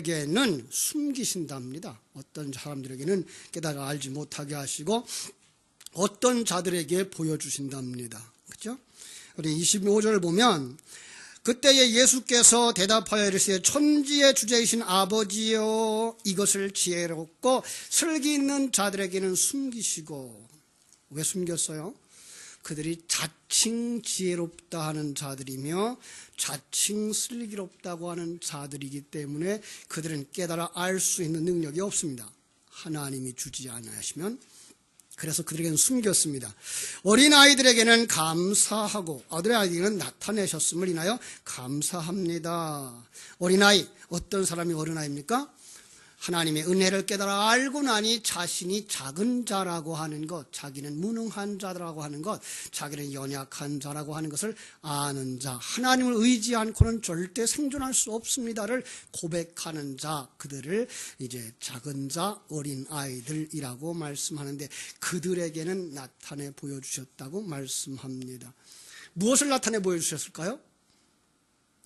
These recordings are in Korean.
에게는 숨기신답니다. 어떤 사람들에게는 깨달아 알지 못하게 하시고 어떤 자들에게 보여주신답니다. 그렇죠? 우리 25절을 보면 그때에 예수께서 대답하여 이르시되 천지의 주제이신 아버지여 이것을 지혜롭고 슬기 있는 자들에게는 숨기시고. 왜 숨겼어요? 그들이 자칭 지혜롭다 하는 자들이며 자칭 슬기롭다고 하는 자들이기 때문에 그들은 깨달아 알 수 있는 능력이 없습니다. 하나님이 주지 않으시면. 그래서 그들에게는 숨겼습니다. 어린아이들에게는 감사하고 어린아이들에게는 나타내셨음을 인하여 감사합니다. 어린아이, 어떤 사람이 어린아이입니까? 하나님의 은혜를 깨달아 알고 나니 자신이 작은 자라고 하는 것, 자기는 무능한 자라고 하는 것, 자기는 연약한 자라고 하는 것을 아는 자, 하나님을 의지 않고는 절대 생존할 수 없습니다를 고백하는 자, 그들을 이제 작은 자, 어린 아이들이라고 말씀하는데 그들에게는 나타내 보여주셨다고 말씀합니다. 무엇을 나타내 보여주셨을까요?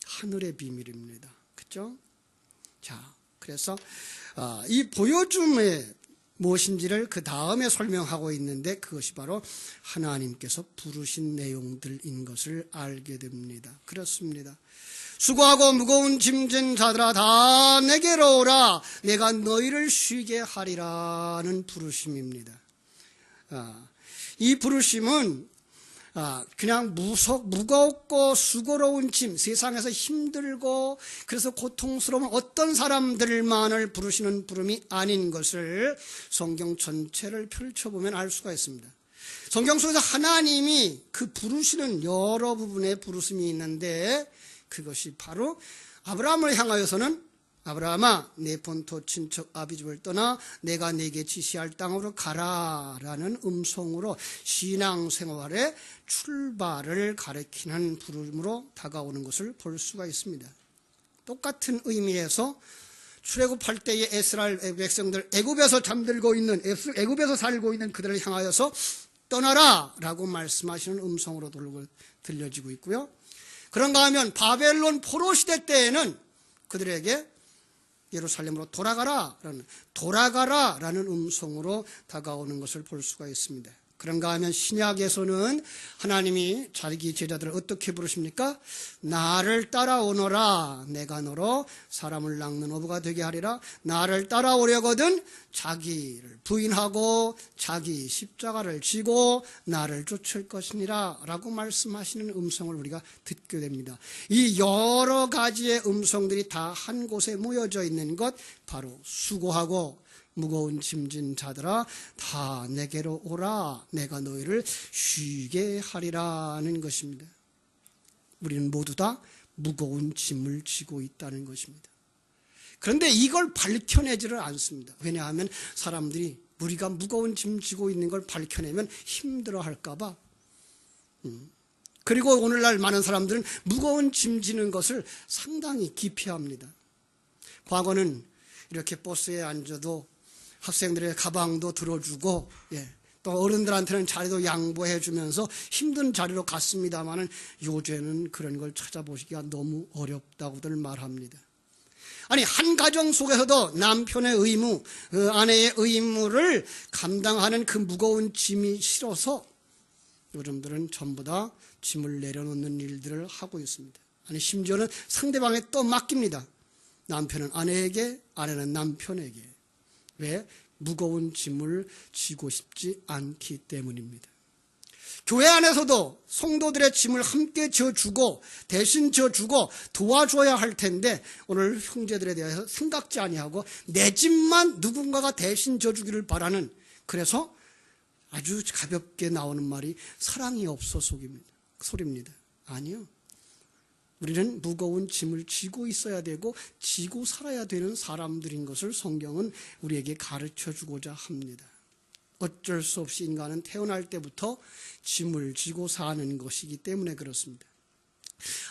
하늘의 비밀입니다. 그렇죠? 자, 그래서 이 보여줌이 무엇인지를 그 다음에 설명하고 있는데 그것이 바로 하나님께서 부르신 내용들인 것을 알게 됩니다. 그렇습니다. 수고하고 무거운 짐진 자들아 다 내게로 오라 내가 너희를 쉬게 하리라는 부르심입니다. 이 부르심은 그냥 무겁고 수고로운 짐, 세상에서 힘들고 그래서 고통스러운 어떤 사람들만을 부르시는 부름이 아닌 것을 성경 전체를 펼쳐보면 알 수가 있습니다. 성경 속에서 하나님이 그 부르시는 여러 부분의 부르심이 있는데 그것이 바로 아브라함을 향하여서는 아브라함아 내 본토 친척 아비집을 떠나 내가 네게 지시할 땅으로 가라 라는 음성으로 신앙생활의 출발을 가리키는 부름으로 다가오는 것을 볼 수가 있습니다. 똑같은 의미에서 출애굽할 때의 이스라엘 백성들 애굽에서 잠들고 있는 애굽에서 살고 있는 그들을 향하여서 떠나라 라고 말씀하시는 음성으로 들려지고 있고요. 그런가 하면 바벨론 포로 시대 때에는 그들에게 예루살렘으로 돌아가라라는 음성으로 다가오는 것을 볼 수가 있습니다. 그런가 하면 신약에서는 하나님이 자기 제자들을 어떻게 부르십니까? 나를 따라오너라 내가 너로 사람을 낚는 어부가 되게 하리라. 나를 따라오려거든 자기를 부인하고 자기 십자가를 지고 나를 쫓을 것이니라 라고 말씀하시는 음성을 우리가 듣게 됩니다. 이 여러 가지의 음성들이 다 한 곳에 모여져 있는 것 바로 수고하고 무거운 짐진 자들아 다 내게로 오라 내가 너희를 쉬게 하리라는 것입니다. 우리는 모두 다 무거운 짐을 지고 있다는 것입니다. 그런데 이걸 밝혀내지를 않습니다. 왜냐하면 사람들이 우리가 무거운 짐 지고 있는 걸 밝혀내면 힘들어할까 봐. 그리고 오늘날 많은 사람들은 무거운 짐 지는 것을 상당히 기피합니다. 과거는 이렇게 버스에 앉아도 학생들의 가방도 들어주고 또 어른들한테는 자리도 양보해 주면서 힘든 자리로 갔습니다마는 요새는 그런 걸 찾아보시기가 너무 어렵다고들 말합니다. 아니 한 가정 속에서도 남편의 의무, 아내의 의무를 감당하는 그 무거운 짐이 싫어서 요즘들은 전부 다 짐을 내려놓는 일들을 하고 있습니다. 아니 심지어는 상대방에 또 맡깁니다. 남편은 아내에게, 아내는 남편에게. 왜? 무거운 짐을 지고 싶지 않기 때문입니다. 교회 안에서도 성도들의 짐을 함께 져주고 대신 져주고 도와줘야 할 텐데 오늘 형제들에 대해서 생각지 아니하고 내 짐만 누군가가 대신 져주기를 바라는 그래서 아주 가볍게 나오는 말이 사랑이 없어 소리입니다. 아니요. 우리는 무거운 짐을 지고 있어야 되고 지고 살아야 되는 사람들인 것을 성경은 우리에게 가르쳐주고자 합니다. 어쩔 수 없이 인간은 태어날 때부터 짐을 지고 사는 것이기 때문에 그렇습니다.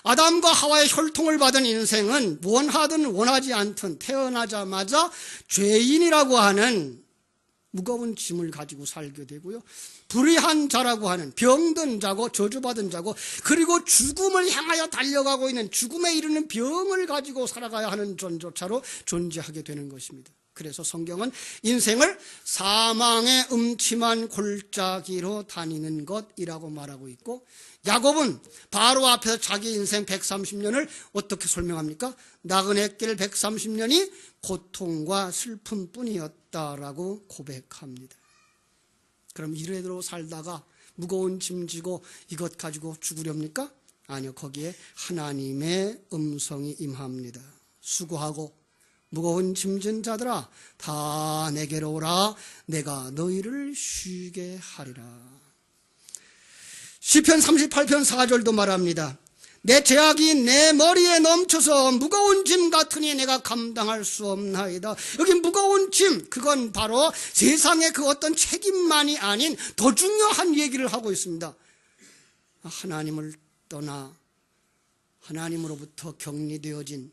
아담과 하와의 혈통을 받은 인생은 원하든 원하지 않든 태어나자마자 죄인이라고 하는 무거운 짐을 가지고 살게 되고요. 불의한 자라고 하는 병든 자고 저주받은 자고 그리고 죽음을 향하여 달려가고 있는 죽음에 이르는 병을 가지고 살아가야 하는 존조차로 존재하게 되는 것입니다. 그래서 성경은 인생을 사망의 음침한 골짜기로 다니는 것이라고 말하고 있고 야곱은 바로 앞에서 자기 인생 130년을 어떻게 설명합니까? 나그네 길 130년이 고통과 슬픔뿐이었다라고 고백합니다. 그럼 이래로 살다가 무거운 짐 지고 이것 가지고 죽으렵니까? 아니요, 거기에 하나님의 음성이 임합니다. 수고하고 무거운 짐진 자들아 다 내게로 오라. 내가 너희를 쉬게 하리라. 시편 38편 4절도 말합니다. 내 죄악이 내 머리에 넘쳐서 무거운 짐 같으니 내가 감당할 수 없나이다. 여기 무거운 짐, 그건 바로 세상의 그 어떤 책임만이 아닌 더 중요한 얘기를 하고 있습니다. 하나님을 떠나 하나님으로부터 격리되어진,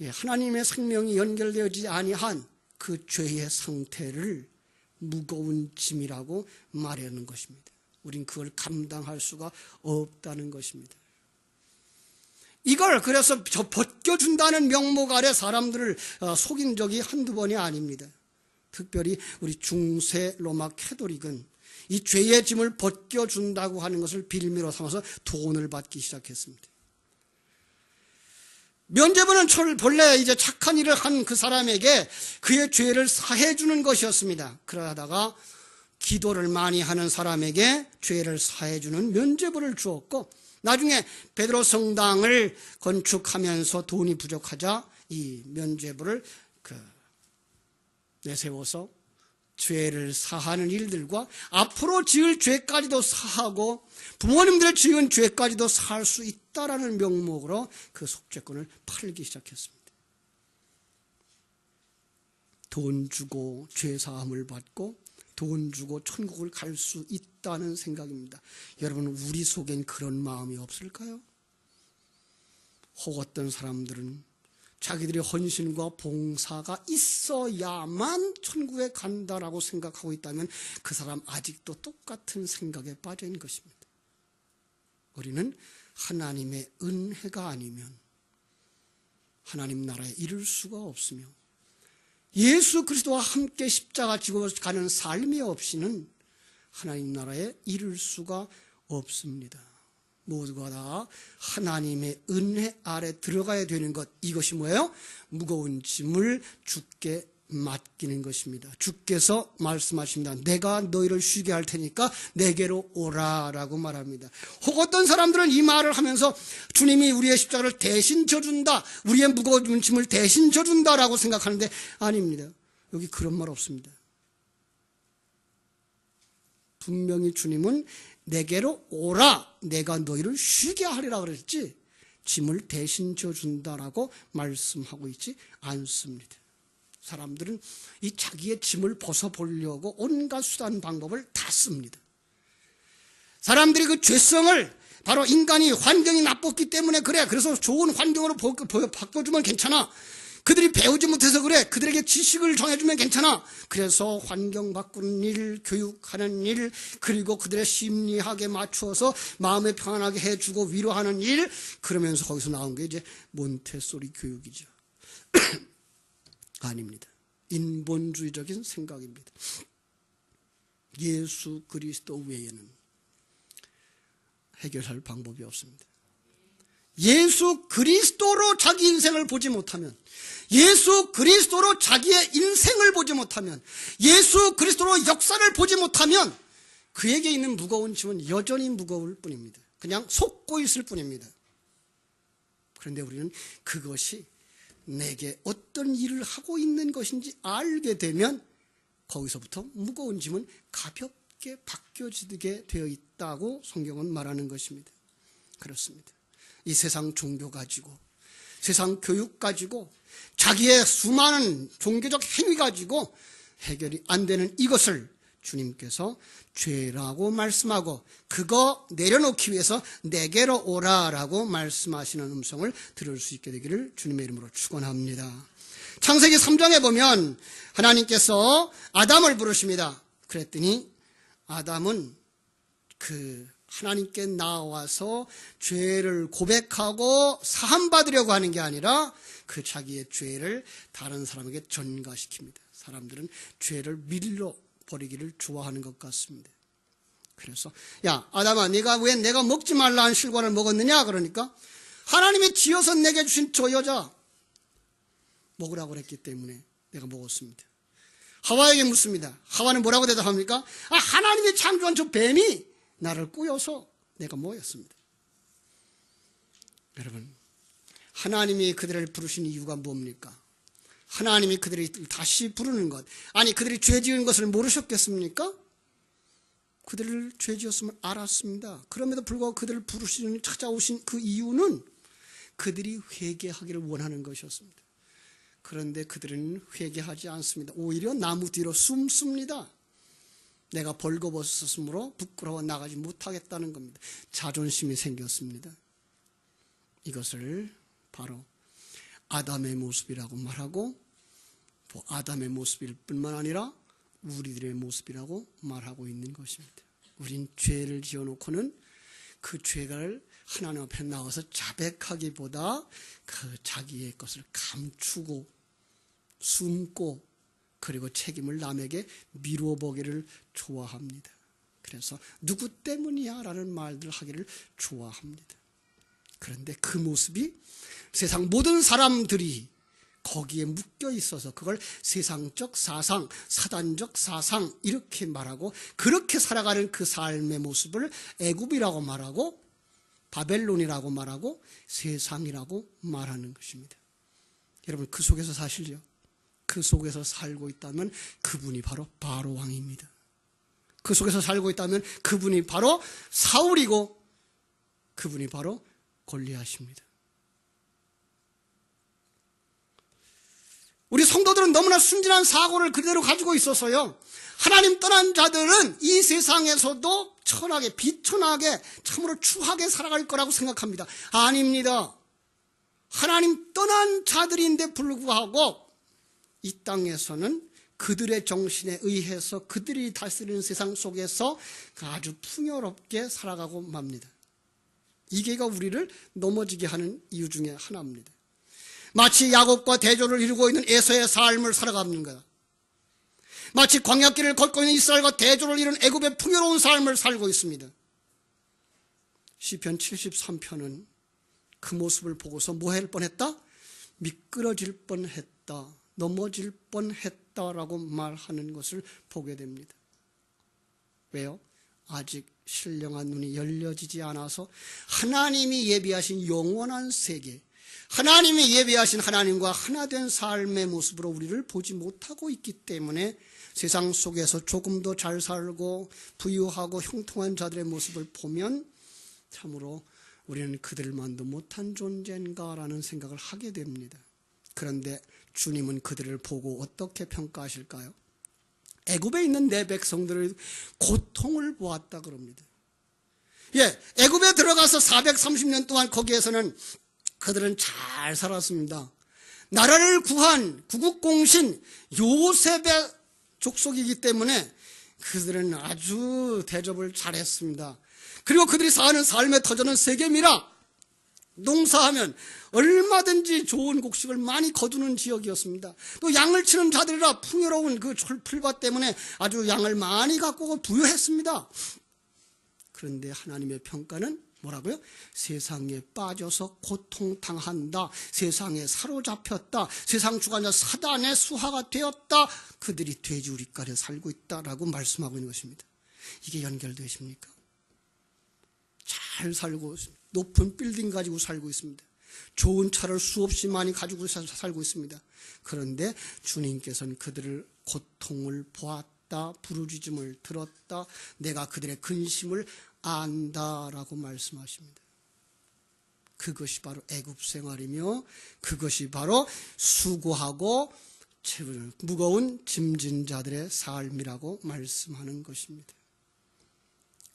하나님의 생명이 연결되어지지 아니한 그 죄의 상태를 무거운 짐이라고 말하는 것입니다. 우린 그걸 감당할 수가 없다는 것입니다. 이걸 그래서 벗겨준다는 명목 아래 사람들을 속인 적이 한두 번이 아닙니다. 특별히 우리 중세 로마 캐톨릭은 이 죄의 짐을 벗겨준다고 하는 것을 빌미로 삼아서 돈을 받기 시작했습니다. 면죄부는 본래 이제 착한 일을 한 그 사람에게 그의 죄를 사해주는 것이었습니다. 그러다가 기도를 많이 하는 사람에게 죄를 사해주는 면죄부를 주었고, 나중에 베드로 성당을 건축하면서 돈이 부족하자 이 면죄부를 내세워서 죄를 사하는 일들과 앞으로 지을 죄까지도 사하고 부모님들의 지은 죄까지도 사할 수 있다라는 명목으로 그 속죄권을 팔기 시작했습니다. 돈 주고 죄 사함을 받고 돈 주고 천국을 갈 수 있다는 생각입니다. 여러분, 우리 속엔 그런 마음이 없을까요? 혹 어떤 사람들은 자기들의 헌신과 봉사가 있어야만 천국에 간다라고 생각하고 있다면 그 사람 아직도 똑같은 생각에 빠져 있는 것입니다. 우리는 하나님의 은혜가 아니면 하나님 나라에 이를 수가 없으며 예수 그리스도와 함께 십자가 지고 가는 삶이 없이는 하나님 나라에 이를 수가 없습니다. 모두가 다 하나님의 은혜 아래 들어가야 되는 것, 이것이 뭐예요? 무거운 짐을 주께 맡기는 것입니다. 주께서 말씀하십니다. 내가 너희를 쉬게 할 테니까 내게로 오라라고 말합니다. 혹 어떤 사람들은 이 말을 하면서 주님이 우리의 십자가를 대신 져준다, 우리의 무거운 짐을 대신 져준다라고 생각하는데 아닙니다. 여기 그런 말 없습니다. 분명히 주님은 내게로 오라, 내가 너희를 쉬게 하리라 그랬지 짐을 대신 져준다라고 말씀하고 있지 않습니다. 사람들은 이 자기의 짐을 벗어보려고 온갖 수단 방법을 다 씁니다. 사람들이 그 죄성을 바로 인간이 환경이 나빴기 때문에 그래, 그래서 좋은 환경으로 바꿔주면 괜찮아, 그들이 배우지 못해서 그래, 그들에게 지식을 정해주면 괜찮아, 그래서 환경 바꾸는 일, 교육하는 일, 그리고 그들의 심리학에 맞추어서 마음에 편안하게 해주고 위로하는 일, 그러면서 거기서 나온 게 이제 몬테소리 교육이죠. 아닙니다. 인본주의적인 생각입니다. 예수 그리스도 외에는 해결할 방법이 없습니다. 예수 그리스도로 자기 인생을 보지 못하면, 예수 그리스도로 자기의 인생을 보지 못하면, 예수 그리스도로 역사를 보지 못하면 그에게 있는 무거운 짐은 여전히 무거울 뿐입니다. 그냥 속고 있을 뿐입니다. 그런데 우리는 그것이 내게 어떤 일을 하고 있는 것인지 알게 되면 거기서부터 무거운 짐은 가볍게 바뀌어지게 되어 있다고 성경은 말하는 것입니다. 그렇습니다. 이 세상 종교 가지고, 세상 교육 가지고, 자기의 수많은 종교적 행위 가지고 해결이 안 되는 이것을 주님께서 죄라고 말씀하고 그거 내려놓기 위해서 내게로 오라라고 말씀하시는 음성을 들을 수 있게 되기를 주님의 이름으로 축원합니다. 창세기 3장에 보면 하나님께서 아담을 부르십니다. 그랬더니 아담은 하나님께 나와서 죄를 고백하고 사함받으려고 하는 게 아니라 자기의 죄를 다른 사람에게 전가시킵니다. 사람들은 죄를 밀어버리기를 좋아하는 것 같습니다. 그래서 야 아담아, 네가 왜 내가 먹지 말라 한 실과를 먹었느냐? 그러니까 하나님이 지어서 내게 주신 저 여자 먹으라고 그랬기 때문에 내가 먹었습니다. 하와에게 묻습니다. 하와는 뭐라고 대답합니까? 하나님이 창조한 저 뱀이 나를 꾸여서 내가 먹었습니다. 여러분, 하나님이 그들을 부르신 이유가 뭡니까? 하나님이 그들이 다시 부르는 것, 아니 그들이 죄 지은 것을 모르셨겠습니까? 그들을 죄 지었음을 알았습니다. 그럼에도 불구하고 그들을 부르시는 찾아오신 그 이유는 그들이 회개하기를 원하는 것이었습니다. 그런데 그들은 회개하지 않습니다. 오히려 나무 뒤로 숨습니다. 내가 벌거벗었으므로 부끄러워 나가지 못하겠다는 겁니다. 자존심이 생겼습니다. 이것을 바로 아담의 모습이라고 말하고, 아담의 모습일 뿐만 아니라 우리들의 모습이라고 말하고 있는 것입니다. 우린 죄를 지어놓고는 그 죄를 하나님 앞에 나와서 자백하기보다 자기의 것을 감추고 숨고 그리고 책임을 남에게 미루어 보기를 좋아합니다. 그래서 누구 때문이야? 라는 말들을 하기를 좋아합니다. 그런데 그 모습이 세상 모든 사람들이 거기에 묶여 있어서 그걸 세상적 사상, 사단적 사상 이렇게 말하고 그렇게 살아가는 그 삶의 모습을 애굽이라고 말하고 바벨론이라고 말하고 세상이라고 말하는 것입니다. 여러분, 그 속에서 사실요, 그 속에서 살고 있다면 그분이 바로 바로 왕입니다. 그 속에서 살고 있다면 그분이 바로 사울이고 그분이 바로 골리앗입니다. 우리 성도들은 너무나 순진한 사고를 그대로 가지고 있어서요, 하나님 떠난 자들은 이 세상에서도 천하게 비천하게 참으로 추하게 살아갈 거라고 생각합니다. 아닙니다. 하나님 떠난 자들인데 불구하고 이 땅에서는 그들의 정신에 의해서 그들이 다스리는 세상 속에서 아주 풍요롭게 살아가고 맙니다. 이게가 우리를 넘어지게 하는 이유 중에 하나입니다. 마치 야곱과 대조를 이루고 있는 에서의 삶을 살아가는 거다. 마치 광야길을 걷고 있는 이스라엘과 대조를 이룬 애굽의 풍요로운 삶을 살고 있습니다. 시편 73편은 그 모습을 보고서 뭐 할 뻔했다? 미끄러질 뻔했다, 넘어질 뻔했다라고 말하는 것을 보게 됩니다. 왜요? 아직 신령한 눈이 열려지지 않아서 하나님이 예비하신 영원한 세계, 하나님이 예비하신 하나님과 하나 된 삶의 모습으로 우리를 보지 못하고 있기 때문에 세상 속에서 조금 더 잘 살고 부유하고 형통한 자들의 모습을 보면 참으로 우리는 그들만도 못한 존재인가라는 생각을 하게 됩니다. 그런데 주님은 그들을 보고 어떻게 평가하실까요? 애굽에 있는 내 백성들의 고통을 보았다 그럽니다. 애굽에 들어가서 430년 동안 거기에서는 그들은 잘 살았습니다. 나라를 구한 구국공신 요셉의 족속이기 때문에 그들은 아주 대접을 잘했습니다. 그리고 그들이 사는 삶의 터전은 세겜이라 농사하면 얼마든지 좋은 곡식을 많이 거두는 지역이었습니다. 또 양을 치는 자들이라 풍요로운 그 풀밭 때문에 아주 양을 많이 갖고 부유했습니다. 그런데 하나님의 평가는 뭐라고요? 세상에 빠져서 고통당한다, 세상에 사로잡혔다, 세상 주관자 사단의 수하가 되었다, 그들이 돼지우리깔에 살고 있다라고 말씀하고 있는 것입니다. 이게 연결되십니까? 잘 살고 있습니다. 높은 빌딩 가지고 살고 있습니다. 좋은 차를 수없이 많이 가지고 살고 있습니다. 그런데 주님께서는 그들을 고통을 보았다, 부르짖음을 들었다, 내가 그들의 근심을 안다라고 말씀하십니다. 그것이 바로 애굽 생활이며 그것이 바로 수고하고 무거운 짐진 자들의 삶이라고 말씀하는 것입니다.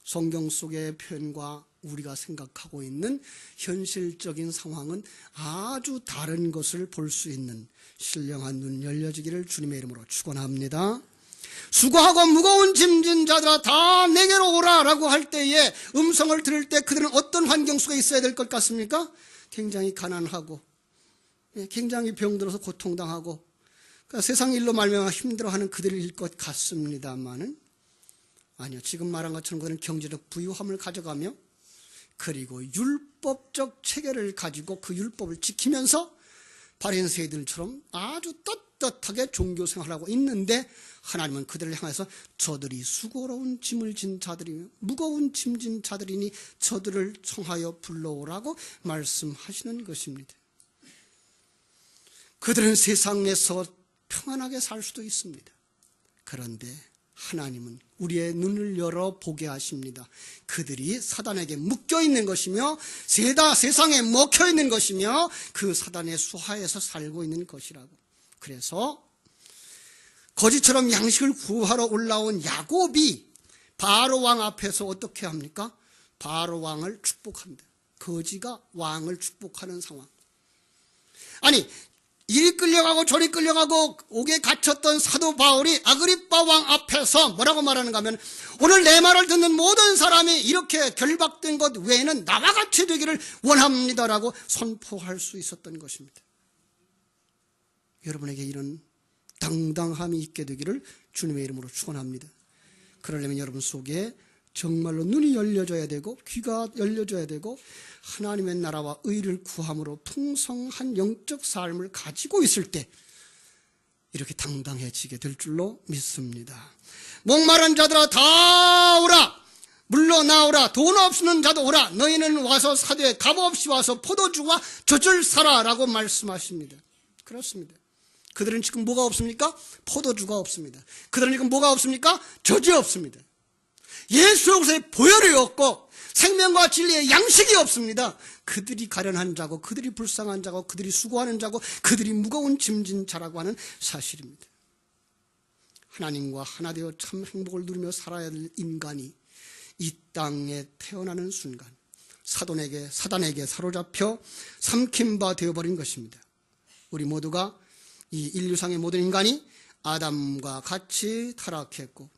성경 속의 표현과 우리가 생각하고 있는 현실적인 상황은 아주 다른 것을 볼 수 있는 신령한 눈 열려지기를 주님의 이름으로 축원합니다. 수고하고 무거운 짐진 자들아 다 내게로 오라 라고 할 때에 음성을 들을 때 그들은 어떤 환경 속에 있어야 될 것 같습니까? 굉장히 가난하고 굉장히 병들어서 고통당하고 그러니까 세상 일로 말미암아 힘들어하는 그들일 것 같습니다만은 아니요, 지금 말한 것처럼 그들은 경제적 부유함을 가져가며 그리고 율법적 체계를 가지고 그 율법을 지키면서 바리새인들처럼 아주 떳떳하게 종교 생활하고 있는데 하나님은 그들을 향해서 저들이 수고로운 짐을 진 자들이며 무거운 짐 진 자들이니 저들을 청하여 불러오라고 말씀하시는 것입니다. 그들은 세상에서 평안하게 살 수도 있습니다. 그런데 하나님은 우리의 눈을 열어 보게 하십니다. 그들이 사단에게 묶여 있는 것이며 세상에 먹혀 있는 것이며 그 사단의 수하에서 살고 있는 것이라고. 그래서 거지처럼 양식을 구하러 올라온 야곱이 바로 왕 앞에서 어떻게 합니까? 바로 왕을 축복합니다. 거지가 왕을 축복하는 상황. 아니, 이리 끌려가고 저리 끌려가고 옥에 갇혔던 사도 바울이 아그리빠 왕 앞에서 뭐라고 말하는가 하면 오늘 내 말을 듣는 모든 사람이 이렇게 결박된 것 외에는 나와 같이 되기를 원합니다라고 선포할 수 있었던 것입니다. 여러분에게 이런 당당함이 있게 되기를 주님의 이름으로 축원합니다. 그러려면 여러분 속에 정말로 눈이 열려져야 되고 귀가 열려져야 되고 하나님의 나라와 의를 구함으로 풍성한 영적 삶을 가지고 있을 때 이렇게 당당해지게 될 줄로 믿습니다. 목마른 자들아 다 오라, 물러나오라, 돈 없는 자도 오라, 너희는 와서 사되 값없이 와서 포도주와 젖을 사라 라고 말씀하십니다. 그렇습니다. 그들은 지금 뭐가 없습니까? 포도주가 없습니다. 그들은 지금 뭐가 없습니까? 젖이 없습니다. 예수 역사에 보혈이 없고 생명과 진리의 양식이 없습니다. 그들이 가련한 자고 그들이 불쌍한 자고 그들이 수고하는 자고 그들이 무거운 짐진 자라고 하는 사실입니다. 하나님과 하나 되어 참 행복을 누리며 살아야 될 인간이 이 땅에 태어나는 순간 사단에게 사로잡혀 삼킨 바 되어버린 것입니다. 우리 모두가 이 인류상의 모든 인간이 아담과 같이 타락했고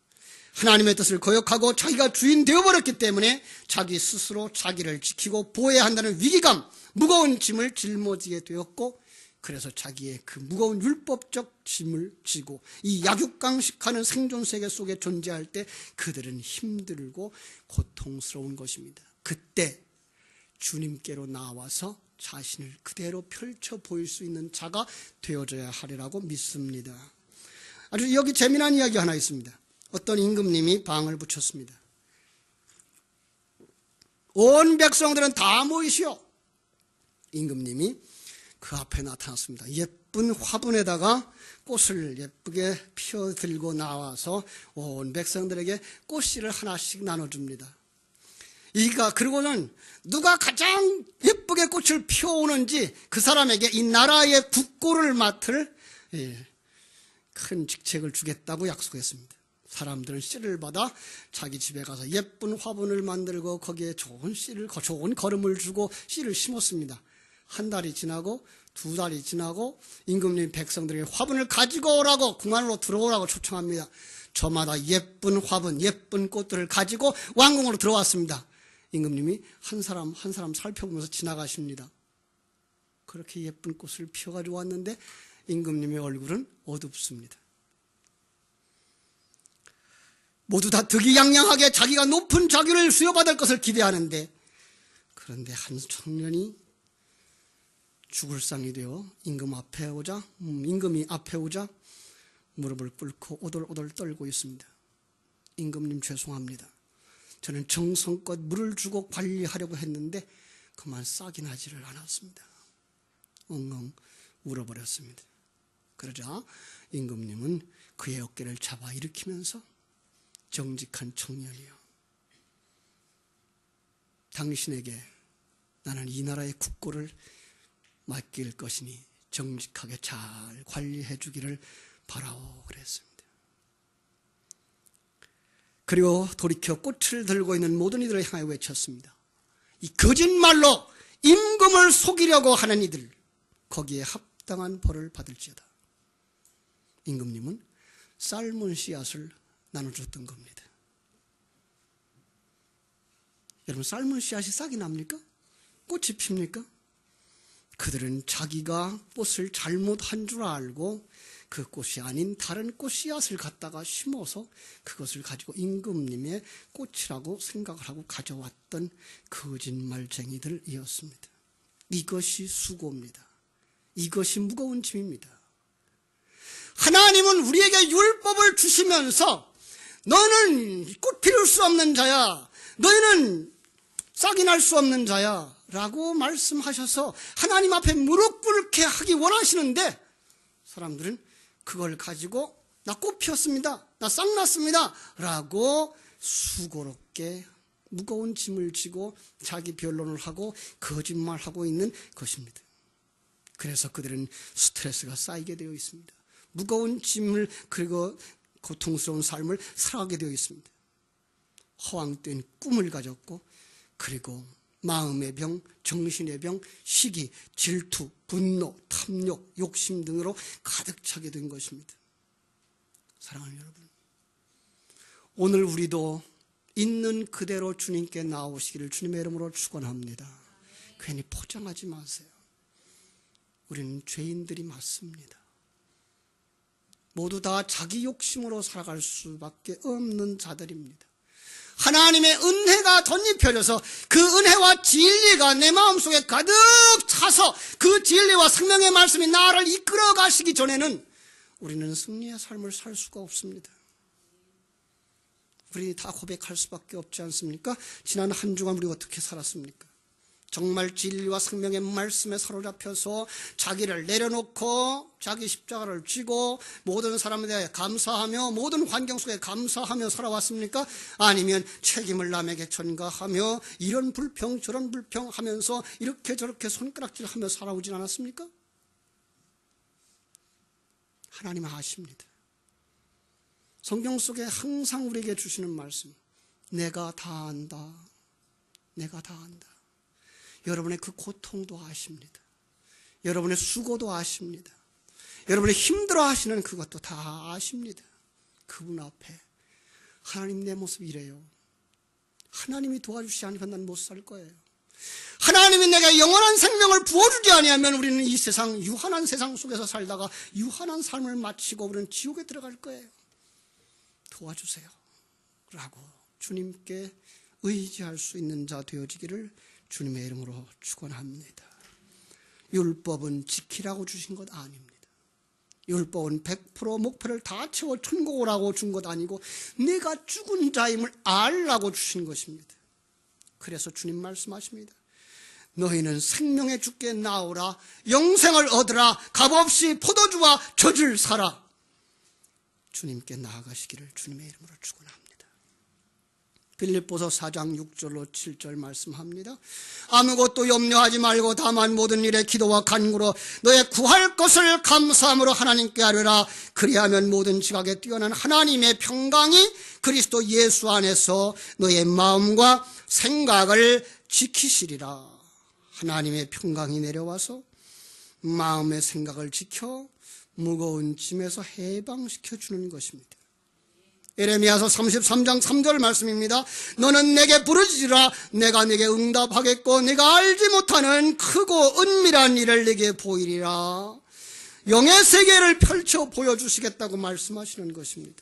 하나님의 뜻을 거역하고 자기가 주인 되어버렸기 때문에 자기 스스로 자기를 지키고 보호해야 한다는 위기감, 무거운 짐을 짊어지게 되었고 그래서 자기의 그 무거운 율법적 짐을 지고 이 약육강식하는 생존세계 속에 존재할 때 그들은 힘들고 고통스러운 것입니다. 그때 주님께로 나와서 자신을 그대로 펼쳐 보일 수 있는 자가 되어져야 하리라고 믿습니다. 아주 여기 재미난 이야기 하나 있습니다. 어떤 임금님이 방을 붙였습니다. 온 백성들은 다 모이시오. 임금님이 그 앞에 나타났습니다. 예쁜 화분에다가 꽃을 예쁘게 피워 들고 나와서 온 백성들에게 꽃씨를 하나씩 나눠줍니다. 그리고는 누가 가장 예쁘게 꽃을 피워오는지 그 사람에게 이 나라의 국고를 맡을 큰 직책을 주겠다고 약속했습니다. 사람들은 씨를 받아 자기 집에 가서 예쁜 화분을 만들고 거기에 좋은 거름을 주고 씨를 심었습니다. 한 달이 지나고 두 달이 지나고 임금님 백성들에게 화분을 가지고 오라고 궁 안으로 들어오라고 초청합니다. 저마다 예쁜 화분, 예쁜 꽃들을 가지고 왕궁으로 들어왔습니다. 임금님이 한 사람 한 사람 살펴보면서 지나가십니다. 그렇게 예쁜 꽃을 피워가지고 왔는데 임금님의 얼굴은 어둡습니다. 모두 다 득이양양하게 자기가 높은 자기를 수여받을 것을 기대하는데 그런데 한 청년이 죽을 상이 되어 임금이 앞에 오자 무릎을 꿇고 오돌오돌 떨고 있습니다. 임금님 죄송합니다. 저는 정성껏 물을 주고 관리하려고 했는데 그만 싹이 나지를 않았습니다. 엉엉 울어버렸습니다. 그러자 임금님은 그의 어깨를 잡아 일으키면서 정직한 청년이요, 당신에게 나는 이 나라의 국고를 맡길 것이니 정직하게 잘 관리해 주기를 바라오 그랬습니다. 그리고 돌이켜 꽃을 들고 있는 모든 이들을 향하여 외쳤습니다. 이 거짓말로 임금을 속이려고 하는 이들, 거기에 합당한 벌을 받을지어다. 임금님은 삶은 씨앗을 나눠줬던 겁니다. 여러분, 삶은 씨앗이 싹이 납니까? 꽃이 핍니까? 그들은 자기가 꽃을 잘못한 줄 알고 그 꽃이 아닌 다른 꽃 씨앗을 갖다가 심어서 그것을 가지고 임금님의 꽃이라고 생각을 하고 가져왔던 거짓말쟁이들이었습니다. 이것이 수고입니다. 이것이 무거운 짐입니다. 하나님은 우리에게 율법을 주시면서 너는 꽃 피울 수 없는 자야, 너희는 싹이 날 수 없는 자야 라고 말씀하셔서 하나님 앞에 무릎 꿇게 하기 원하시는데, 사람들은 그걸 가지고 나 꽃 피웠습니다, 나 싹 났습니다 라고 수고롭게 무거운 짐을 지고 자기 변론을 하고 거짓말하고 있는 것입니다. 그래서 그들은 스트레스가 쌓이게 되어 있습니다. 무거운 짐을, 그리고 고통스러운 삶을 살아가게 되어 있습니다. 허황된 꿈을 가졌고, 그리고 마음의 병, 정신의 병, 시기, 질투, 분노, 탐욕, 욕심 등으로 가득 차게 된 것입니다. 사랑하는 여러분, 오늘 우리도 있는 그대로 주님께 나오시기를 주님의 이름으로 축원합니다. 괜히 포장하지 마세요. 우리는 죄인들이 맞습니다. 모두 다 자기 욕심으로 살아갈 수밖에 없는 자들입니다. 하나님의 은혜가 덧입혀져서 그 은혜와 진리가 내 마음속에 가득 차서 그 진리와 생명의 말씀이 나를 이끌어 가시기 전에는 우리는 승리의 삶을 살 수가 없습니다. 우리 다 고백할 수밖에 없지 않습니까? 지난 한 주간 우리 어떻게 살았습니까? 정말 진리와 생명의 말씀에 사로잡혀서 자기를 내려놓고 자기 십자가를 쥐고 모든 사람에 대해 감사하며 모든 환경 속에 감사하며 살아왔습니까? 아니면 책임을 남에게 전가하며 이런 불평 저런 불평 하면서 이렇게 저렇게 손가락질하며 살아오진 않았습니까? 하나님은 아십니다. 성경 속에 항상 우리에게 주시는 말씀, 내가 다 안다, 내가 다 안다. 여러분의 그 고통도 아십니다. 여러분의 수고도 아십니다. 여러분의 힘들어하시는 그것도 다 아십니다. 그분 앞에 하나님, 내 모습 이래요. 하나님이 도와주시지 않으면 난 못 살 거예요. 하나님이 내게 영원한 생명을 부어주지 아니하면 우리는 이 세상, 유한한 세상 속에서 살다가 유한한 삶을 마치고 우리는 지옥에 들어갈 거예요. 도와주세요 라고 주님께 의지할 수 있는 자 되어지기를 주님의 이름으로 축원합니다. 율법은 지키라고 주신 것 아닙니다. 율법은 100% 목표를 다 채워 천국으라고 준 것 아니고 내가 죽은 자임을 알라고 주신 것입니다. 그래서 주님 말씀하십니다. 너희는 생명의 주께 나오라, 영생을 얻으라, 값없이 포도주와 젖을 사라. 주님께 나아가시기를 주님의 이름으로 축원합니다. 빌립보서 4장 6절로 7절 말씀합니다. 아무것도 염려하지 말고 다만 모든 일에 기도와 간구로 너의 구할 것을 감사함으로 하나님께 아뢰라. 그리하면 모든 지각에 뛰어난 하나님의 평강이 그리스도 예수 안에서 너의 마음과 생각을 지키시리라. 하나님의 평강이 내려와서 마음의 생각을 지켜 무거운 짐에서 해방시켜 주는 것입니다. 예레미야서 33장 3절 말씀입니다. 너는 내게 부르짖으라. 내가 네게 응답하겠고 네가 알지 못하는 크고 은밀한 일을 네게 보이리라. 영의 세계를 펼쳐 보여주시겠다고 말씀하시는 것입니다.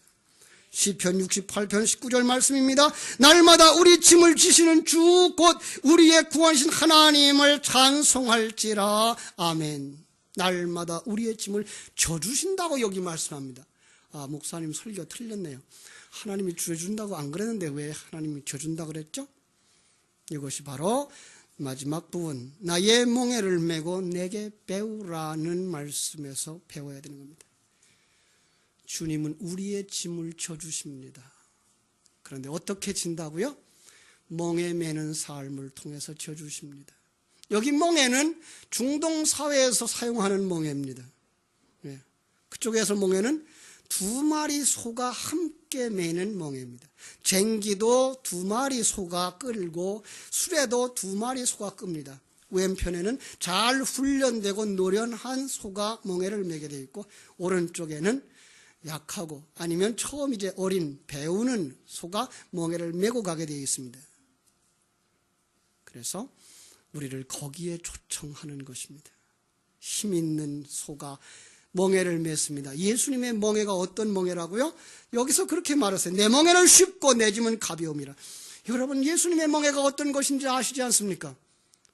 시편 68편 19절 말씀입니다. 날마다 우리 짐을 지시는 주 곧 우리의 구원이신 하나님을 찬송할지라. 아멘. 날마다 우리의 짐을 져주신다고 여기 말씀합니다. 아, 목사님 설교 틀렸네요. 하나님이 져준다고 안 그랬는데 왜 하나님이 져준다고 그랬죠? 이것이 바로 마지막 부분, 나의 멍에를 메고 내게 배우라는 말씀에서 배워야 되는 겁니다. 주님은 우리의 짐을 져주십니다. 그런데 어떻게 진다고요? 멍에 매는 삶을 통해서 져주십니다. 여기 멍에는 중동 사회에서 사용하는 멍에입니다. 그쪽에서 멍에는 두 마리 소가 함께 매는 멍에입니다. 쟁기도 두 마리 소가 끌고 수레도 두 마리 소가 끕니다. 왼편에는 잘 훈련되고 노련한 소가 멍에를 매게 되어 있고, 오른쪽에는 약하고 아니면 처음 이제 어린 배우는 소가 멍에를 메고 가게 되어 있습니다. 그래서 우리를 거기에 초청하는 것입니다. 힘 있는 소가 멍에를 맸습니다. 예수님의 멍에가 어떤 멍에라고요? 여기서 그렇게 말하세요. 내 멍에는 쉽고 내 짐은 가벼움이라. 여러분, 예수님의 멍에가 어떤 것인지 아시지 않습니까?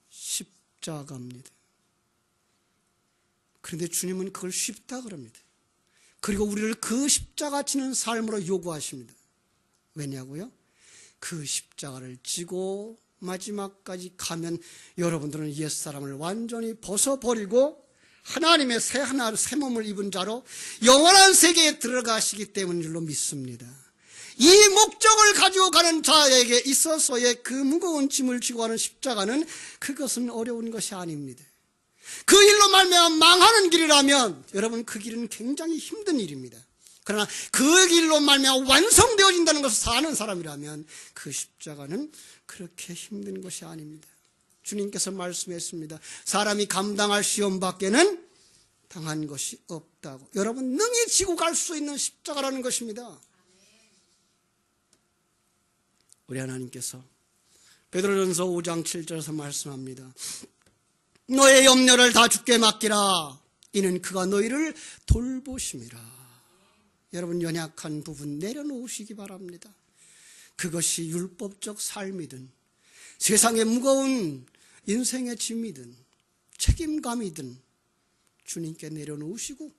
십자가입니다. 그런데 주님은 그걸 쉽다 그럽니다. 그리고 우리를 그 십자가 지는 삶으로 요구하십니다. 왜냐고요? 그 십자가를 지고 마지막까지 가면 여러분들은 옛사람을 완전히 벗어버리고 하나님의 새 몸을 입은 자로 영원한 세계에 들어가시기 때문인 줄로 믿습니다. 이 목적을 가지고 가는 자에게 있어서의 그 무거운 짐을 지고 가는 십자가는 그것은 어려운 것이 아닙니다. 그 일로 말미암아 망하는 길이라면 여러분 그 길은 굉장히 힘든 일입니다. 그러나 그 길로 말미암아 완성되어진다는 것을 사는 사람이라면 그 십자가는 그렇게 힘든 것이 아닙니다. 주님께서 말씀했습니다. 사람이 감당할 시험 밖에는 당한 것이 없다고. 여러분 능히 지고 갈 수 있는 십자가라는 것입니다. 우리 하나님께서 베드로전서 5장 7절에서 말씀합니다. 너의 염려를 다 주께 맡기라. 이는 그가 너희를 돌보심이라. 여러분 연약한 부분 내려놓으시기 바랍니다. 그것이 율법적 삶이든 세상의 무거운 인생의 짐이든 책임감이든 주님께 내려놓으시고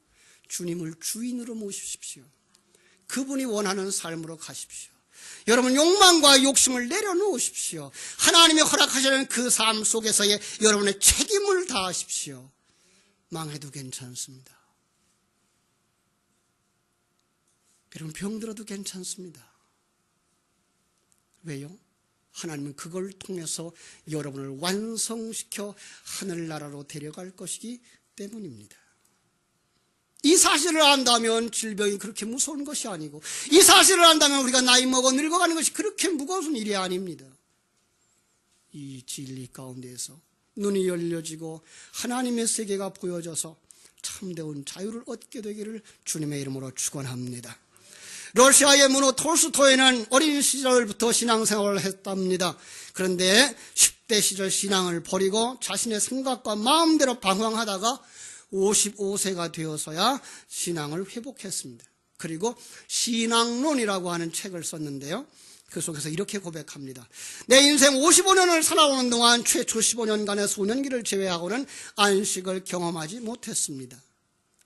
주님을 주인으로 모십시오. 그분이 원하는 삶으로 가십시오. 여러분 욕망과 욕심을 내려놓으십시오. 하나님이 허락하시는 그 삶 속에서의 여러분의 책임을 다하십시오. 망해도 괜찮습니다. 여러분 병들어도 괜찮습니다. 왜요? 하나님은 그걸 통해서 여러분을 완성시켜 하늘나라로 데려갈 것이기 때문입니다. 이 사실을 안다면 질병이 그렇게 무서운 것이 아니고, 이 사실을 안다면 우리가 나이 먹어 늙어가는 것이 그렇게 무거운 일이 아닙니다. 이 진리 가운데에서 눈이 열려지고 하나님의 세계가 보여져서 참되운 자유를 얻게 되기를 주님의 이름으로 축원합니다. 러시아의 문호 톨스토이는 어린 시절부터 신앙생활을 했답니다. 그런데 10대 시절 신앙을 버리고 자신의 생각과 마음대로 방황하다가 55세가 되어서야 신앙을 회복했습니다. 그리고 신앙론이라고 하는 책을 썼는데요. 그 속에서 이렇게 고백합니다. 내 인생 55년을 살아오는 동안 최초 15년간의 소년기를 제외하고는 안식을 경험하지 못했습니다.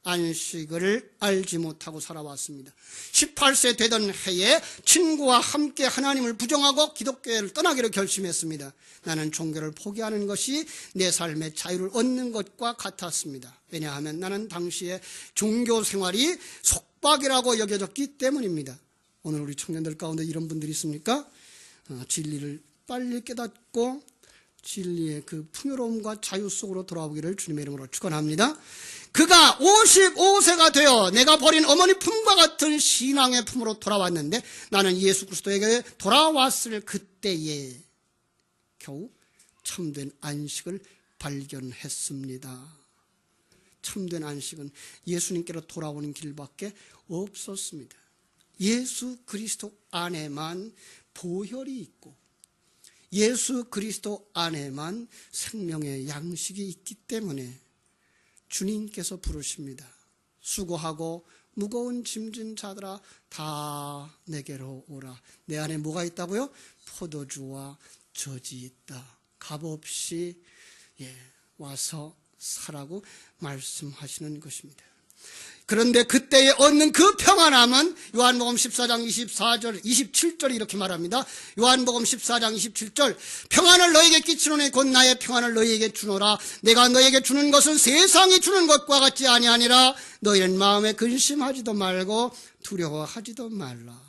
안식을 알지 못하고 살아왔습니다. 18세 되던 해에 친구와 함께 하나님을 부정하고 기독교를 떠나기로 결심했습니다. 나는 종교를 포기하는 것이 내 삶의 자유를 얻는 것과 같았습니다. 왜냐하면 나는 당시에 종교 생활이 속박이라고 여겨졌기 때문입니다. 오늘 우리 청년들 가운데 이런 분들이 있습니까? 진리를 빨리 깨닫고 진리의 그 풍요로움과 자유 속으로 돌아오기를 주님의 이름으로 축원합니다. 그가 55세가 되어 내가 버린 어머니 품과 같은 신앙의 품으로 돌아왔는데 나는 예수 그리스도에게 돌아왔을 그때에 겨우 참된 안식을 발견했습니다. 참된 안식은 예수님께로 돌아오는 길밖에 없었습니다. 예수 그리스도 안에만 보혈이 있고 예수 그리스도 안에만 생명의 양식이 있기 때문에 주님께서 부르십니다. 수고하고 무거운 짐진 자들아 다 내게로 오라. 내 안에 뭐가 있다고요? 포도주와 젖이 있다. 값없이 와서 사라고 말씀하시는 것입니다. 그런데 그때에 얻는 그 평안함은 요한복음 14장 24절 27절이 이렇게 말합니다. 요한복음 14장 27절 평안을 너에게 끼치노니 곧 나의 평안을 너희에게 주노라. 내가 너에게 주는 것은 세상이 주는 것과 같지 아니하니라. 너희는 마음에 근심하지도 말고 두려워하지도 말라.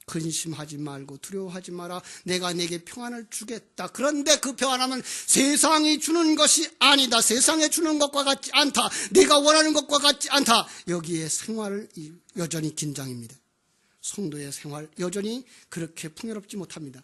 근심하지 말고 두려워하지 마라. 내가 내게 평안을 주겠다. 그런데 그 평안함은 세상이 주는 것이 아니다. 세상에 주는 것과 같지 않다. 내가 원하는 것과 같지 않다. 여기에 생활을 여전히 긴장입니다. 성도의 생활 여전히 그렇게 풍요롭지 못합니다.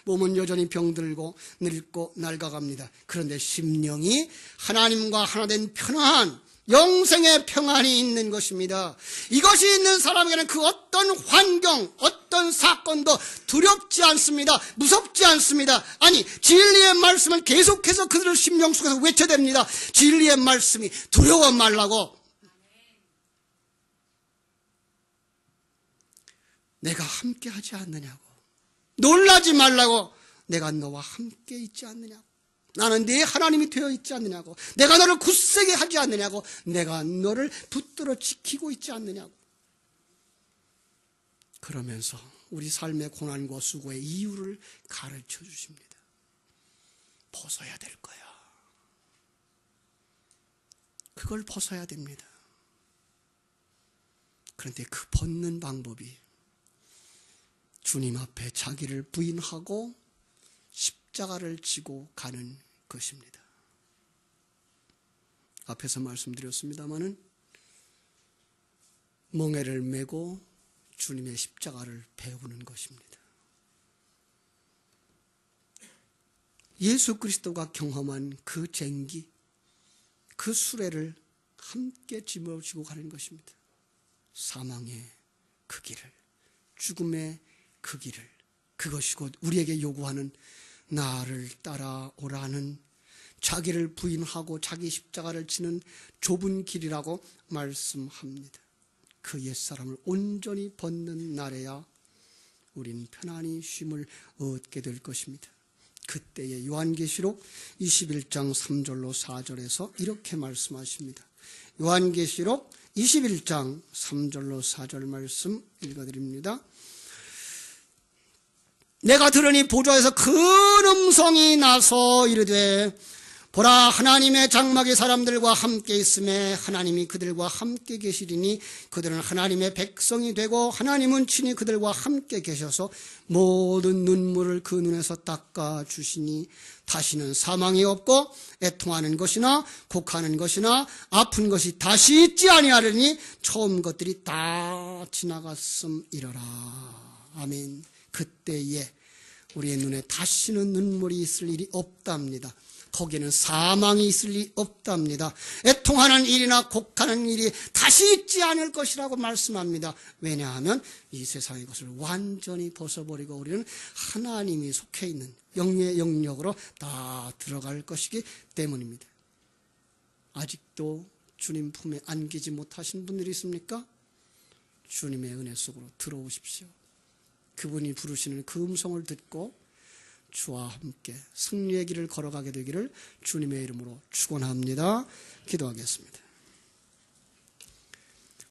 몸은 여전히 병들고 늙고 낡아갑니다. 그런데 심령이 하나님과 하나 된 편안, 영생의 평안이 있는 것입니다. 이것이 있는 사람에게는 그 어떤 환경, 어떤 사건도 두렵지 않습니다. 무섭지 않습니다. 아니, 진리의 말씀은 계속해서 그들의 심령 속에서 외쳐댑니다. 진리의 말씀이 두려워 말라고. 내가 함께 하지 않느냐고. 놀라지 말라고. 내가 너와 함께 있지 않느냐고. 나는 네 하나님이 되어 있지 않느냐고. 내가 너를 굳세게 하지 않느냐고. 내가 너를 붙들어 지키고 있지 않느냐고. 그러면서 우리 삶의 고난과 수고의 이유를 가르쳐 주십니다. 벗어야 될 거야. 그걸 벗어야 됩니다. 그런데 그 벗는 방법이 주님 앞에 자기를 부인하고 십자가를 지고 가는 것입니다. 앞에서 말씀드렸습니다마는 멍에를 메고 주님의 십자가를 배우는 것입니다. 예수 그리스도가 경험한 그 쟁기, 그 수레를 함께 짊어지고 가는 것입니다. 사망의 그 길을, 죽음의 그 길을, 그것이 곧 우리에게 요구하는 나를 따라오라는, 자기를 부인하고 자기 십자가를 지는 좁은 길이라고 말씀합니다. 그 옛사람을 온전히 벗는 날에야 우린 편안히 쉼을 얻게 될 것입니다. 그때의 요한계시록 21장 3절로 4절에서 이렇게 말씀하십니다. 요한계시록 21장 3절로 4절 말씀 읽어드립니다. 내가 들으니 보좌에서 큰 음성이 나서 이르되 보라, 하나님의 장막이 사람들과 함께 있음에 하나님이 그들과 함께 계시리니 그들은 하나님의 백성이 되고 하나님은 친히 그들과 함께 계셔서 모든 눈물을 그 눈에서 닦아 주시니 다시는 사망이 없고 애통하는 것이나 곡하는 것이나 아픈 것이 다시 있지 아니하리니 처음 것들이 다 지나갔음이러라. 아멘. 그때에 우리의 눈에 다시는 눈물이 있을 일이 없답니다. 거기에는 사망이 있을 일이 없답니다. 애통하는 일이나 곡하는 일이 다시 있지 않을 것이라고 말씀합니다. 왜냐하면 이 세상의 것을 완전히 벗어버리고 우리는 하나님이 속해 있는 영의 영역으로 다 들어갈 것이기 때문입니다. 아직도 주님 품에 안기지 못하신 분들이 있습니까? 주님의 은혜 속으로 들어오십시오. 그분이 부르시는 그 음성을 듣고 주와 함께 승리의 길을 걸어가게 되기를 주님의 이름으로 축원합니다. 기도하겠습니다.